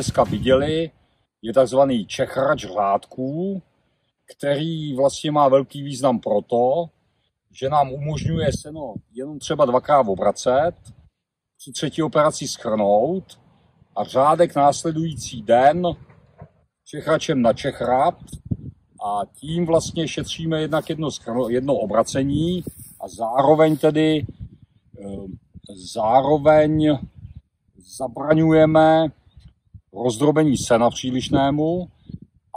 dneska viděli, je takzvaný čechrač řádků, který vlastně má velký význam proto, že nám umožňuje seno jenom třeba dvakrát obracet, při třetí operaci schrnout a řádek následující den čechračem načechrat a tím vlastně šetříme jednak jedno obracení a zároveň zabraňujeme rozdrobení sena přílišnému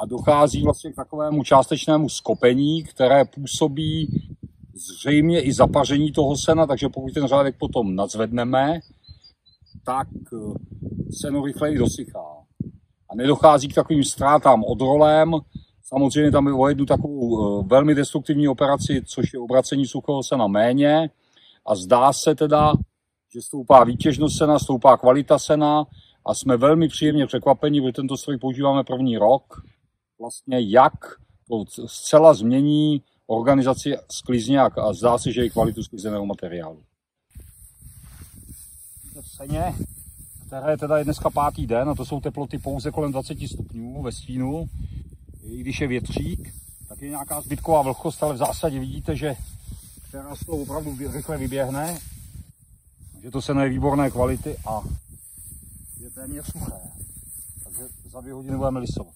a dochází vlastně k takovému částečnému skopení, které působí zřejmě i zapaření toho sena, takže pokud ten řádek potom nadzvedneme, tak seno rychleji dosychá. A nedochází k takovým ztrátám odrolem. Samozřejmě tam je o jednu takovou velmi destruktivní operaci, což je obracení suchého sena méně. A zdá se teda, že stoupá výtěžnost sena, stoupá kvalita sena a jsme velmi příjemně překvapeni, protože tento stroj používáme první rok. Vlastně jak to zcela změní organizaci sklizně a zdá se, že i kvalitu sklizeného materiálu. V seně, které teda je dneska 5. den, a to jsou teploty pouze kolem 20 stupňů ve stínu, i když je větřík, tak je nějaká zbytková vlhkost, ale v zásadě vidíte, že teraz to opravdu rychle vyběhne, že to seno je výborné kvality a je téměř suché. Takže za 2 hodiny budeme lisovat.